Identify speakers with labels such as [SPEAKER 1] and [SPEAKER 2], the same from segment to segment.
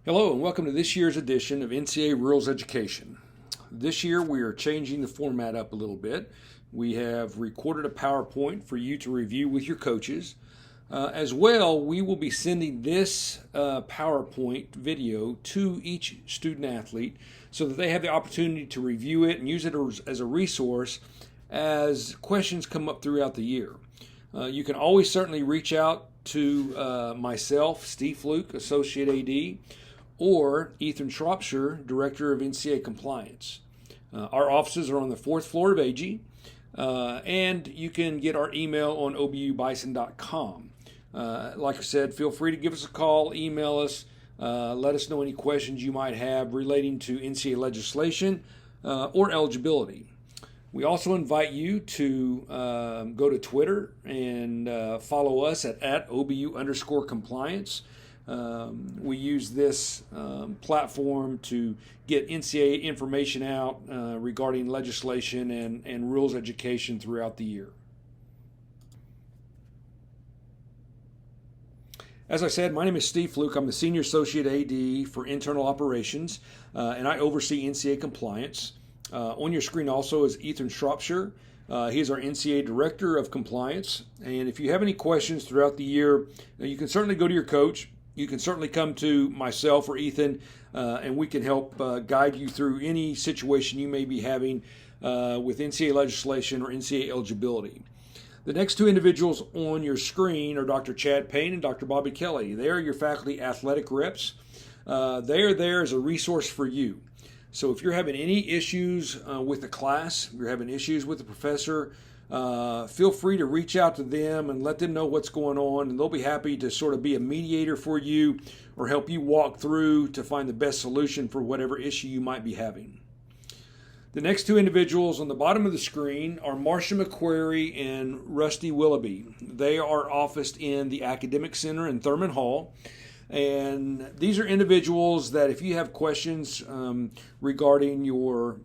[SPEAKER 1] Hello and welcome to this year's edition of NCAA Rules Education. This year we are changing the format up a little bit. We have recorded a PowerPoint for you to review with your coaches. As well, we will be sending this PowerPoint video to each student athlete so that they have the opportunity to review it and use it as a resource as questions come up throughout the year. You can always certainly reach out to myself, Steve Fluke, Associate AD, or Ethan Shropshire, Director of NCAA Compliance. Our offices are on the 4th floor of AG, and you can get our email on obubison.com. Like I said, feel free to give us a call, email us, let us know any questions you might have relating to NCAA legislation or eligibility. We also invite you to go to Twitter and follow us at OBU_compliance. We use this platform to get NCAA information out regarding legislation and rules education throughout the year. As I said, my name is Steve Fluke. I'm the Senior Associate AD for Internal Operations, and I oversee NCAA compliance. On your screen also is Ethan Shropshire. He is our NCAA Director of Compliance. And if you have any questions throughout the year, you can certainly go to your coach. You can certainly come to myself or Ethan, and we can help guide you through any situation you may be having with NCAA legislation or NCAA eligibility. The next two individuals on your screen are Dr. Chad Payne and Dr. Bobby Kelly. They are your faculty athletic reps. They are there as a resource for you. So if you're having any issues with the class, if you're having issues with the professor, feel free to reach out to them and let them know what's going on, and they'll be happy to sort of be a mediator for you or help you walk through to find the best solution for whatever issue you might be having. The next two individuals on the bottom of the screen are Marcia McQuarrie and Rusty Willoughby. They are officed in the Academic Center in Thurman Hall. And these are individuals that if you have questions regarding your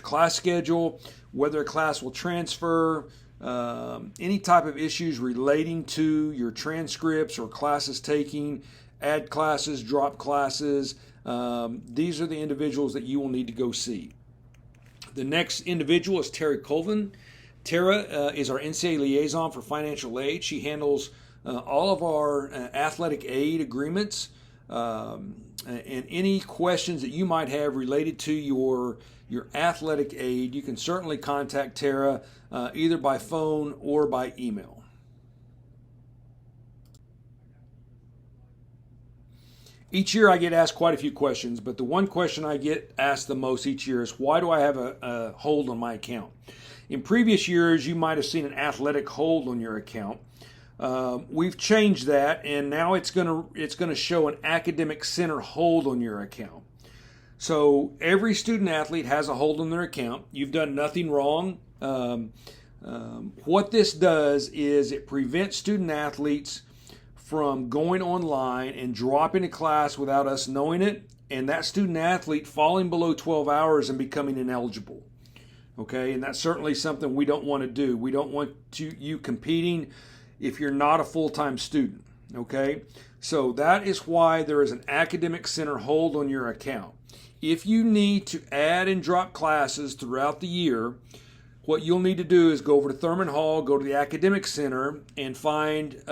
[SPEAKER 1] class schedule, whether a class will transfer, any type of issues relating to your transcripts or classes taking, add classes, drop classes, these are the individuals that you will need to go see. The next individual is Tara Colvin. Tara is our NCAA liaison for financial aid. She handles all of our athletic aid agreements and any questions that you might have related to your athletic aid. You can certainly contact Tara either by phone or by email. Each year I get asked quite a few questions, but the one question I get asked the most each year is, why do I have a hold on my account? In previous years, you might have seen an athletic hold on your account. We've changed that, and now it's gonna show an academic center hold on your account. So every student athlete has a hold on their account. You've done nothing wrong. What this does is it prevents student athletes from going online and dropping a class without us knowing it, and that student athlete falling below 12 hours and becoming ineligible. Okay, and that's certainly something we don't want to do. We don't want you competing if you're not a full-time student. Okay, so that is why there is an academic center hold on your account. If you need to add and drop classes throughout the year, what you'll need to do is go over to Thurman Hall, go to the Academic Center, and find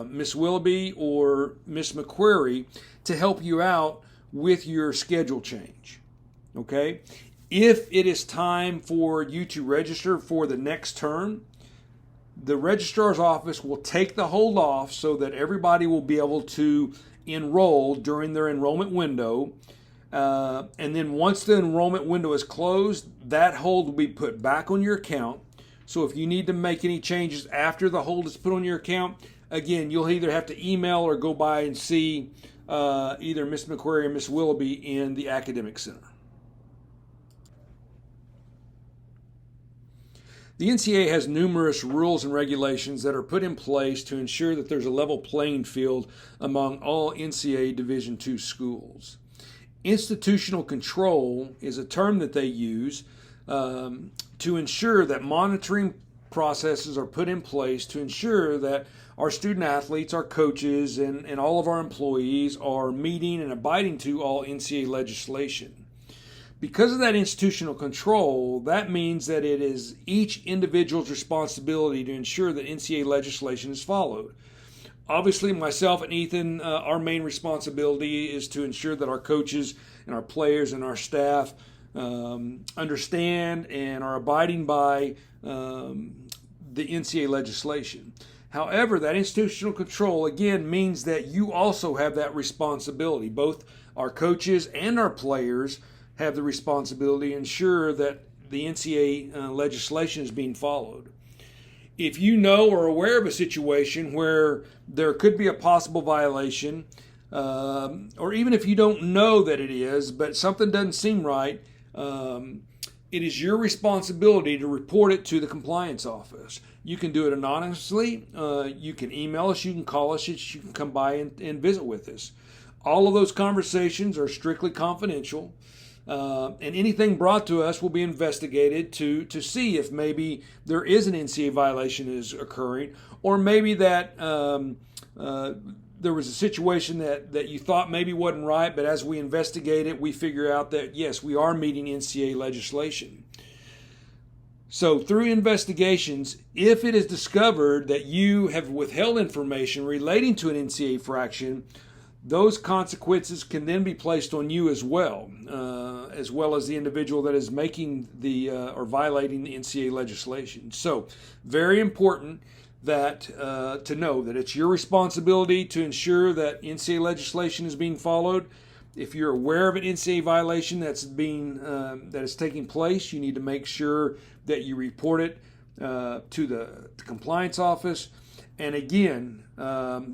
[SPEAKER 1] Miss Willoughby or Miss McQuarrie to help you out with your schedule change. Okay? If it is time for you to register for the next term, the registrar's office will take the hold off so that everybody will be able to enroll during their enrollment window. And then once the enrollment window is closed, that hold will be put back on your account. So if you need to make any changes after the hold is put on your account, again, you'll either have to email or go by and see either Miss McQuarrie or Miss Willoughby in the Academic Center. The NCAA has numerous rules and regulations that are put in place to ensure that there's a level playing field among all NCAA Division II schools. Institutional control is a term that they use to ensure that monitoring processes are put in place to ensure that our student athletes, our coaches, and all of our employees are meeting and abiding to all NCAA legislation. Because of that institutional control, that means that it is each individual's responsibility to ensure that NCAA legislation is followed. Obviously, myself and Ethan, our main responsibility is to ensure that our coaches and our players and our staff understand and are abiding by the NCAA legislation. However, that institutional control, again, means that you also have that responsibility. Both our coaches and our players have the responsibility to ensure that the NCAA legislation is being followed. If you know or are aware of a situation where there could be a possible violation, or even if you don't know that it is, but something doesn't seem right, it is your responsibility to report it to the compliance office. You can do it anonymously. You can email us. You can call us. You can come by and visit with us. All of those conversations are strictly confidential. And anything brought to us will be investigated to see if maybe there is an NCAA violation is occurring, or maybe that there was a situation that you thought maybe wasn't right, but as we investigate it, we figure out that, yes, we are meeting NCAA legislation. So through investigations, if it is discovered that you have withheld information relating to an NCAA infraction, those consequences can then be placed on you as well as the individual that is making or violating the NCAA legislation. So very important that to know that it's your responsibility to ensure that NCAA legislation is being followed. If you're aware of an NCAA violation that is taking place, you need to make sure that you report it to the compliance office. And again,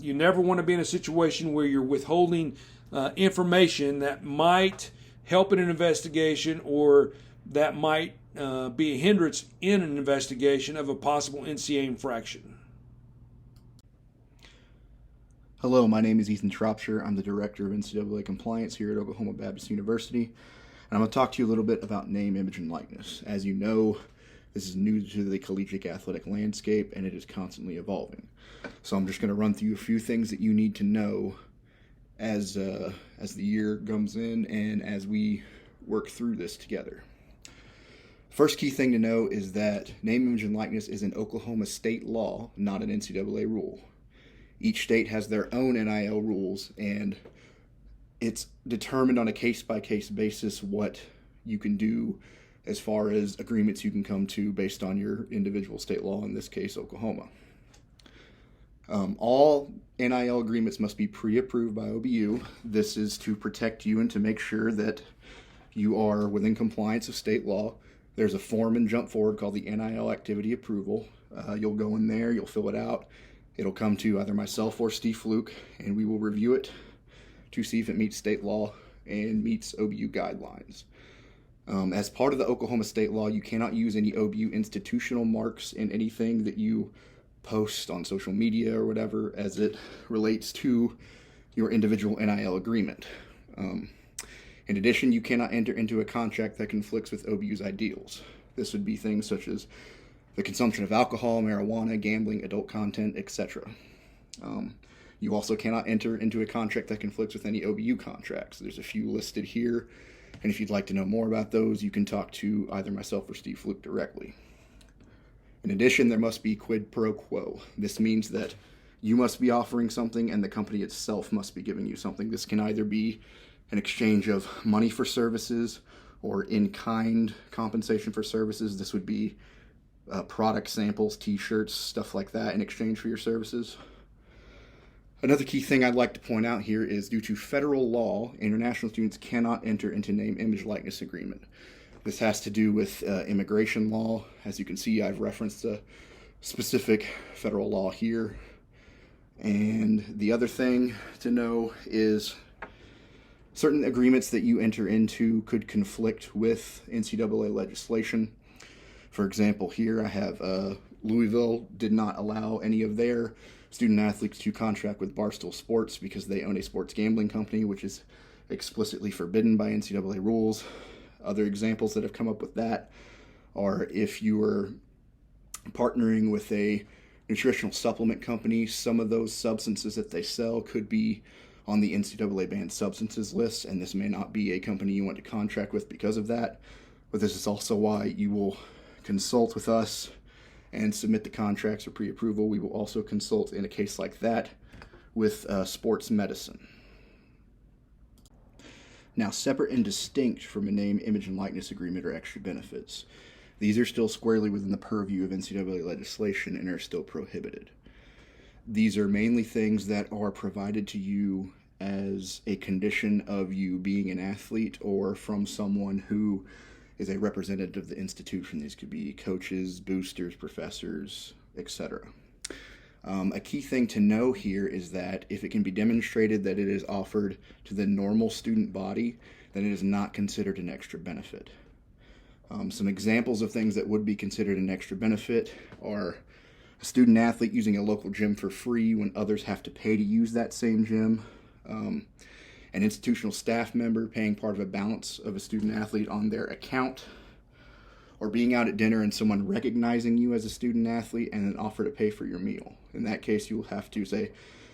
[SPEAKER 1] you never want to be in a situation where you're withholding information that might help in an investigation or that might be a hindrance in an investigation of a possible NCAA infraction.
[SPEAKER 2] Hello, my name is Ethan Shropshire. I'm the Director of NCAA Compliance here at Oklahoma Baptist University. And I'm going to talk to you a little bit about name, image, and likeness. As you know, this is new to the collegiate athletic landscape, and it is constantly evolving. So I'm just going to run through a few things that you need to know as the year comes in and as we work through this together. First key thing to know is that name, image, and likeness is an Oklahoma state law, not an NCAA rule. Each state has their own NIL rules, and it's determined on a case-by-case basis what you can do as far as agreements you can come to based on your individual state law, in this case, Oklahoma. All NIL agreements must be pre-approved by OBU. This is to protect you and to make sure that you are within compliance of state law. There's a form in Jump Forward called the NIL Activity Approval. You'll go in there, you'll fill it out. It'll come to either myself or Steve Fluke, and we will review it to see if it meets state law and meets OBU guidelines. As part of the Oklahoma state law, you cannot use any OBU institutional marks in anything that you post on social media or whatever as it relates to your individual NIL agreement. In addition, you cannot enter into a contract that conflicts with OBU's ideals. This would be things such as the consumption of alcohol, marijuana, gambling, adult content, etc. You also cannot enter into a contract that conflicts with any OBU contracts. There's a few listed here, and if you'd like to know more about those, you can talk to either myself or Steve Fluke directly. In addition, there must be quid pro quo. This means that you must be offering something and the company itself must be giving you something. This can either be an exchange of money for services or in-kind compensation for services. This would be product samples, t-shirts, stuff like that in exchange for your services. Another key thing I'd like to point out here is due to federal law, international students cannot enter into name, image, likeness agreement. This has to do with immigration law. As you can see, I've referenced a specific federal law here. And the other thing to know is certain agreements that you enter into could conflict with NCAA legislation. For example, here I have Louisville did not allow any of their student athletes to contract with Barstool Sports because they own a sports gambling company, which is explicitly forbidden by NCAA rules. Other examples that have come up with that are if you are partnering with a nutritional supplement companies, some of those substances that they sell could be on the NCAA banned substances list, and this may not be a company you want to contract with because of that. But this is also why you will consult with us and submit the contracts for pre-approval. We will also consult in a case like that with sports medicine. Now, separate and distinct from a name, image, and likeness agreement are extra benefits. These are still squarely within the purview of NCAA legislation and are still prohibited. These are mainly things that are provided to you as a condition of you being an athlete or from someone who is a representative of the institution. These could be coaches, boosters, professors, etc. A key thing to know here is that if it can be demonstrated that it is offered to the normal student body, then it is not considered an extra benefit. Some examples of things that would be considered an extra benefit are a student athlete using a local gym for free when others have to pay to use that same gym, an institutional staff member paying part of a balance of a student athlete on their account, or being out at dinner and someone recognizing you as a student athlete and then offer to pay for your meal. In that case, you will have to say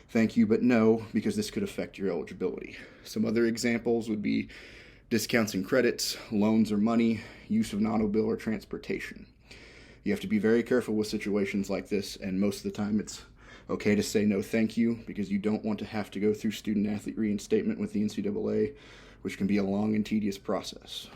[SPEAKER 2] thank you, but no, because this could affect your eligibility. Some other examples would be discounts and credits, loans or money, use of an auto bill or transportation. You have to be very careful with situations like this, and most of the time it's okay to say no thank you because you don't want to have to go through student athlete reinstatement with the NCAA, which can be a long and tedious process.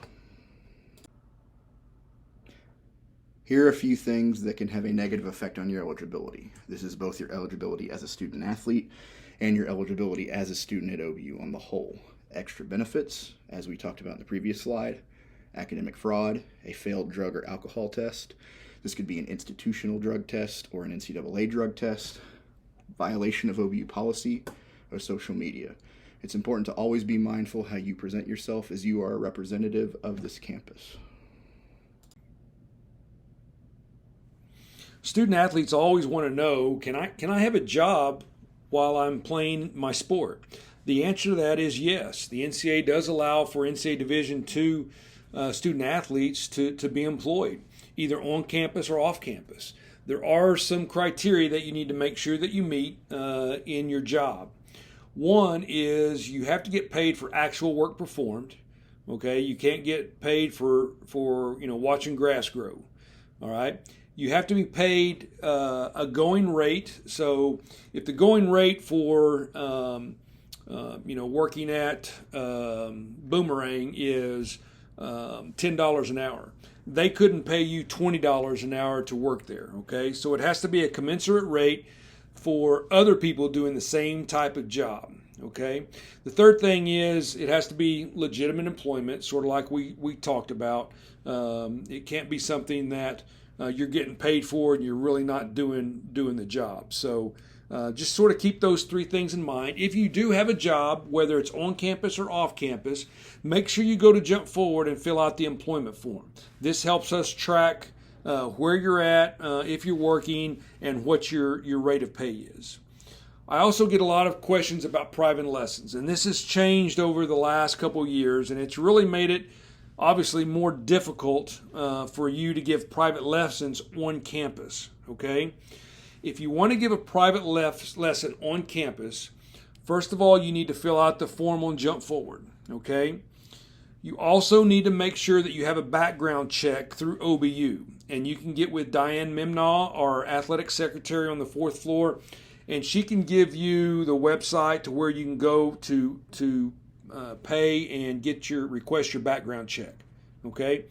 [SPEAKER 2] Here are a few things that can have a negative effect on your eligibility. This is both your eligibility as a student athlete and your eligibility as a student at OBU on the whole. Extra benefits, as we talked about in the previous slide, academic fraud, a failed drug or alcohol test. This could be an institutional drug test or an NCAA drug test, violation of OBU policy, or social media. It's important to always be mindful how you present yourself as you are a representative of this campus.
[SPEAKER 1] Student athletes always want to know, can I have a job while I'm playing my sport? The answer to that is yes. The NCAA does allow for NCAA Division II student athletes to be employed, either on campus or off campus. There are some criteria that you need to make sure that you meet in your job. One is you have to get paid for actual work performed. Okay, you can't get paid for watching grass grow. All right. You have to be paid a going rate. So if the going rate for working at Boomerang is $10 an hour, they couldn't pay you $20 an hour to work there. Okay, so it has to be a commensurate rate for other people doing the same type of job. Okay, the third thing is it has to be legitimate employment, sort of like we talked about. It can't be something that you're getting paid for and you're really not doing the job. So just sort of keep those three things in mind. If you do have a job, whether it's on campus or off campus, make sure you go to Jump Forward and fill out the employment form. This helps us track where you're at, if you're working, and what your rate of pay is. I also get a lot of questions about private lessons, and this has changed over the last couple of years, and it's really made it obviously more difficult for you to give private lessons on campus. Okay, if you want to give a private lesson on campus, first of all, you need to fill out the form on Jump Forward. Okay, you also need to make sure that you have a background check through OBU, and you can get with Diane Mimnaugh, our athletic secretary on the 4th floor, and she can give you the website to where you can go to pay and request your background check. Okay.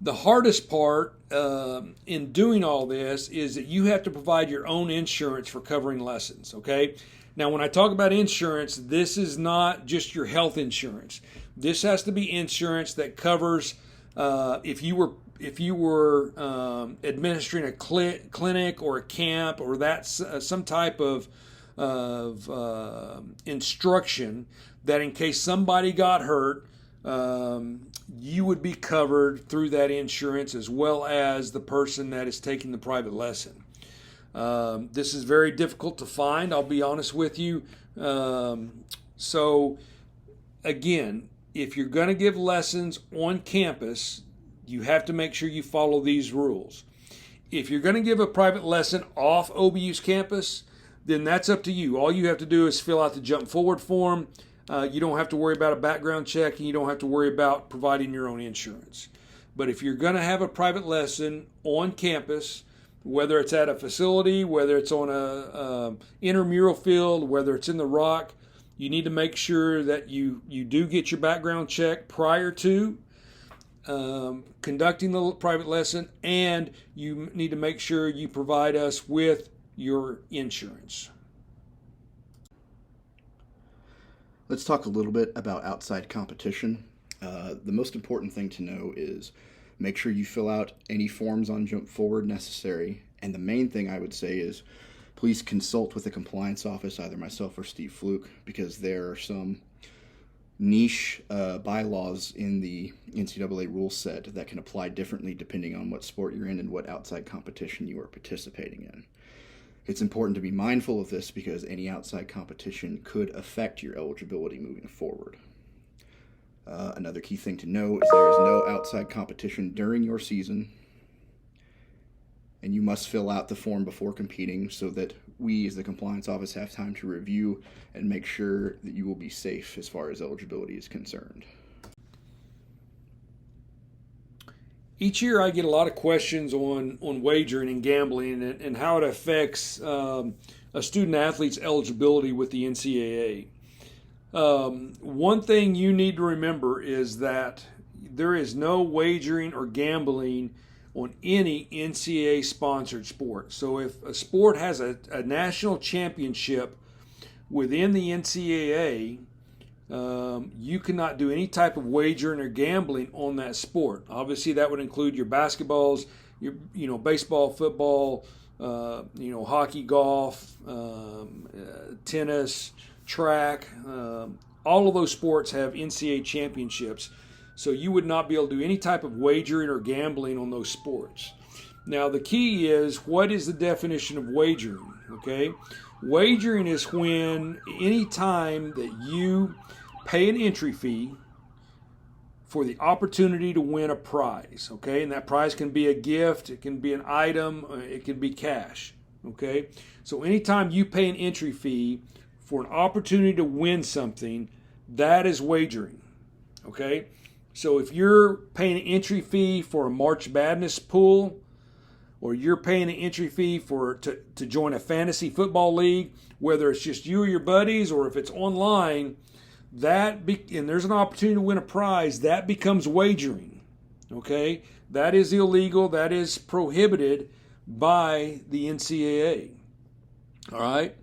[SPEAKER 1] The hardest part in doing all this is that you have to provide your own insurance for covering lessons. Okay. Now, when I talk about insurance, this is not just your health insurance. This has to be insurance that covers if you were administering a clinic or a camp or that's some type of instruction, that in case somebody got hurt, you would be covered through that insurance as well as the person that is taking the private lesson. This is very difficult to find, I'll be honest with you. So again, if you're going to give lessons on campus, you have to make sure you follow these rules. if you're going to give a private lesson off OBU's campus, then that's up to you. All you have to do is fill out the Jump Forward form. You don't have to worry about a background check, and you don't have to worry about providing your own insurance. But if you're going to have a private lesson on campus, whether it's at a facility, whether it's on a intramural field, whether it's in the rock, you need to make sure that you do get your background check prior to conducting the private lesson, and you need to make sure you provide us with your insurance.
[SPEAKER 2] Let's talk a little bit about outside competition. The most important thing to know is make sure you fill out any forms on Jump Forward necessary. And the main thing I would say is please consult with the compliance office, either myself or Steve Fluke, because there are some niche bylaws in the NCAA rule set that can apply differently depending on what sport you're in and what outside competition you are participating in. It's important to be mindful of this because any outside competition could affect your eligibility moving forward. Another key thing to know is there is no outside competition during your season, and you must fill out the form before competing so that we as the compliance office have time to review and make sure that you will be safe as far as eligibility is concerned.
[SPEAKER 1] Each year I get a lot of questions on wagering and gambling and how it affects a student athlete's eligibility with the NCAA. One thing you need to remember is that there is no wagering or gambling on any NCAA sponsored sport. So if a sport has a national championship within the NCAA, you cannot do any type of wagering or gambling on that sport. Obviously, that would include your basketballs, your baseball, football, hockey, golf, tennis, track. All of those sports have NCAA championships, so you would not be able to do any type of wagering or gambling on those sports. Now, the key is, what is the definition of wagering? Okay, wagering is when any time that you pay an entry fee for the opportunity to win a prize, okay? And that prize can be a gift, it can be an item, it can be cash, okay? So anytime you pay an entry fee for an opportunity to win something, that is wagering, okay? So if you're paying an entry fee for a March Madness pool, or you're paying an entry fee to join a fantasy football league, whether it's just you or your buddies, or if it's online, and there's an opportunity to win a prize, that becomes wagering, okay? That is illegal. That is prohibited by the NCAA, all right?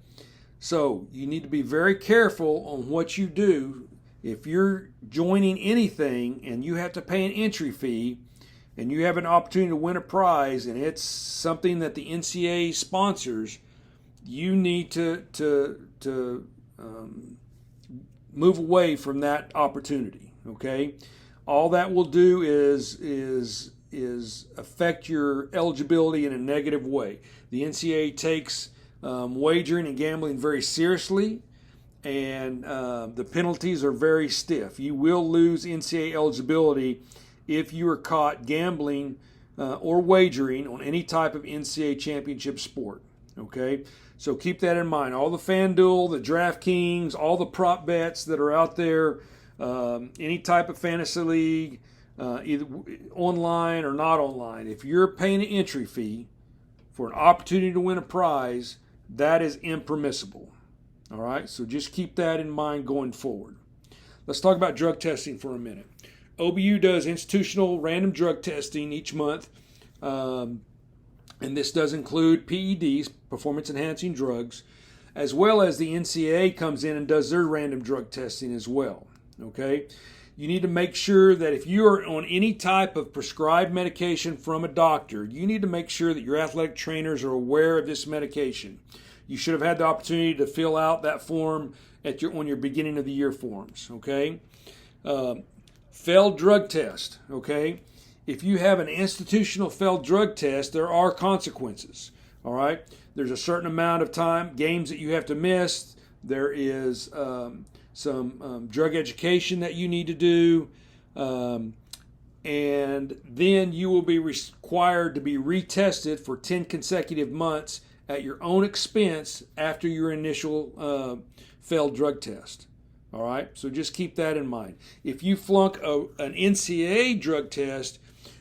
[SPEAKER 1] So you need to be very careful on what you do. If you're joining anything and you have to pay an entry fee and you have an opportunity to win a prize and it's something that the NCAA sponsors, you need to move away from that opportunity, okay? All that will do is affect your eligibility in a negative way. The NCAA takes wagering and gambling very seriously, and the penalties are very stiff. You will lose NCAA eligibility if you are caught gambling or wagering on any type of NCAA championship sport, okay? So keep that in mind. All the FanDuel, the DraftKings, all the prop bets that are out there, any type of fantasy league, either online or not online, if you're paying an entry fee for an opportunity to win a prize, that is impermissible. All right, so just keep that in mind going forward. Let's talk about drug testing for a minute. OBU does institutional random drug testing each month. And this does include PEDs, performance-enhancing drugs, as well as the NCAA comes in and does their random drug testing as well, okay? You need to make sure that if you are on any type of prescribed medication from a doctor, you need to make sure that your athletic trainers are aware of this medication. You should have had the opportunity to fill out that form on your beginning of the year forms, okay? Failed drug test, okay? If you have an institutional failed drug test, there are consequences, all right? There's a certain amount of time, games that you have to miss. There is some drug education that you need to do. And and then you will be required to be retested for 10 consecutive months at your own expense after your initial failed drug test. All right, so just keep that in mind. If you flunk an NCAA drug test,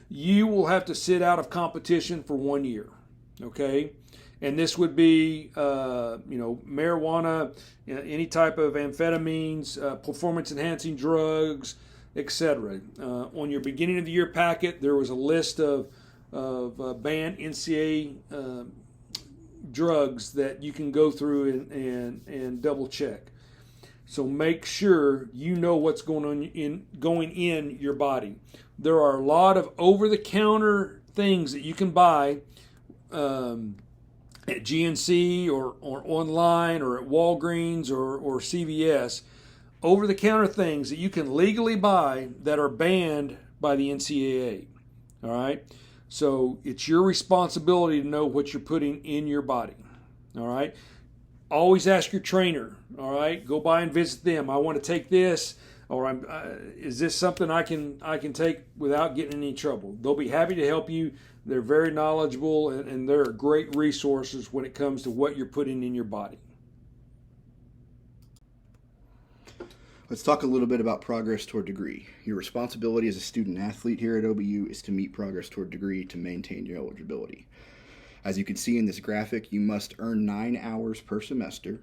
[SPEAKER 1] you will have to sit out of competition for 1 year. Okay, and this would be marijuana, any type of amphetamines, performance-enhancing drugs, etc. On your beginning of the year packet, there was a list of banned NCAA drugs that you can go through and double check. So make sure you know what's going in your body. There are a lot of over-the-counter things that you can buy at GNC or online or at Walgreens or CVS. Over-the-counter things that you can legally buy that are banned by the NCAA. All right? So it's your responsibility to know what you're putting in your body. All right? Always ask your trainer. All right? Go by and visit them. I want to take this, or is this something I can take without getting in any trouble? They'll be happy to help you. They're very knowledgeable, and they're great resources when it comes to what you're putting in your body.
[SPEAKER 2] Let's talk a little bit about progress toward degree. Your responsibility as a student athlete here at OBU is to meet progress toward degree to maintain your eligibility. As you can see in this graphic, you must earn 9 hours per semester.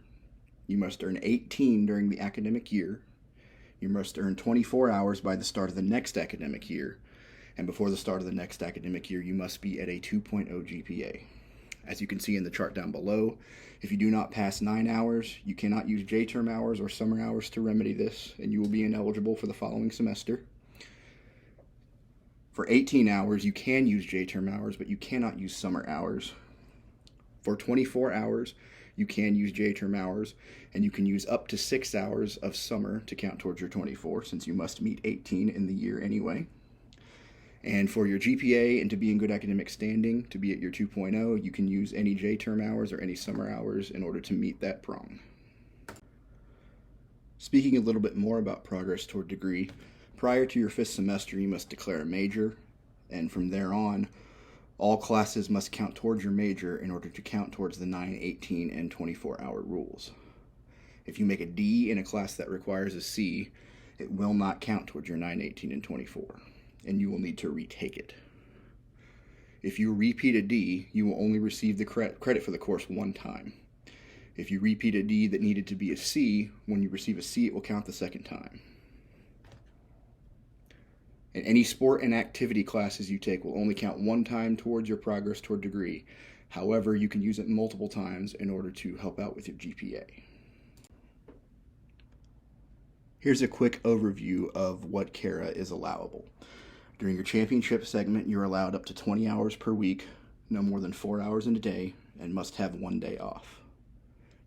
[SPEAKER 2] You must earn 18 during the academic year. You must earn 24 hours by the start of the next academic year. And before the start of the next academic year, you must be at a 2.0 GPA. As you can see in the chart down below, if you do not pass 9 hours, you cannot use J-term hours or summer hours to remedy this, and you will be ineligible for the following semester. For 18 hours, you can use J-term hours, but you cannot use summer hours. For 24 hours, you can use J-term hours, and you can use up to 6 hours of summer to count towards your 24, since you must meet 18 in the year anyway. And for your GPA and to be in good academic standing, to be at your 2.0, you can use any J-term hours or any summer hours in order to meet that prong. Speaking a little bit more about progress toward degree, prior to your 5th semester, you must declare a major, and from there on, all classes must count towards your major in order to count towards the 9, 18, and 24-hour rules. If you make a D in a class that requires a C, it will not count towards your 9, 18, and 24. And you will need to retake it. If you repeat a D, you will only receive the credit for the course one time. If you repeat a D that needed to be a C, when you receive a C, it will count the second time. And any sport and activity classes you take will only count one time towards your progress toward degree. However, you can use it multiple times in order to help out with your GPA. Here's a quick overview of what CARA is allowable. During your championship segment, you're allowed up to 20 hours per week, no more than 4 hours in a day, and must have 1 day off.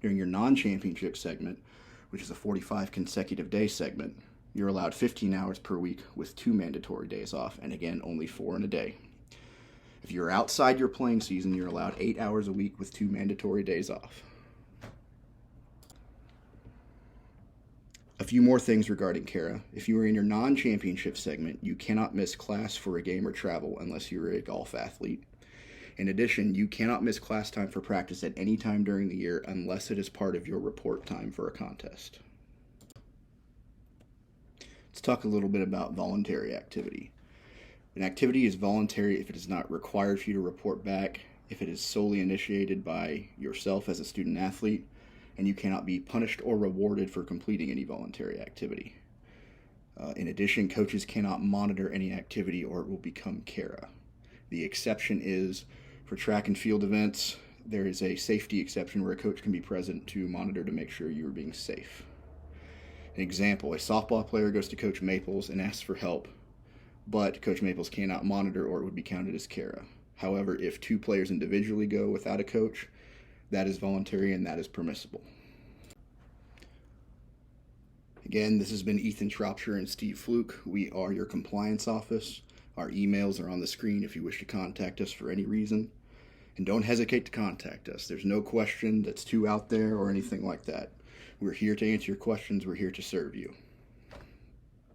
[SPEAKER 2] During your non-championship segment, which is a 45 consecutive day segment, you're allowed 15 hours per week with 2 mandatory days off, and again, only 4 in a day. If you're outside your playing season, you're allowed 8 hours a week with 2 mandatory days off. A few more things regarding CARA. If you are in your non-championship segment, you cannot miss class for a game or travel unless you're a golf athlete. In addition, you cannot miss class time for practice at any time during the year unless it is part of your report time for a contest. Let's talk a little bit about voluntary activity. An activity is voluntary if it is not required for you to report back, if it is solely initiated by yourself as a student athlete, and you cannot be punished or rewarded for completing any voluntary activity. In addition, coaches cannot monitor any activity or it will become CARA. The exception is for track and field events, there is a safety exception where a coach can be present to monitor to make sure you are being safe. An example, a softball player goes to Coach Maples and asks for help, but Coach Maples cannot monitor or it would be counted as CARA. However, if 2 players individually go without a coach, that is voluntary and that is permissible. Again, this has been Ethan Shropshire and Steve Fluke. We are your compliance office. Our emails are on the screen if you wish to contact us for any reason. And don't hesitate to contact us. There's no question that's too out there or anything like that. We're here to answer your questions. We're here to serve you.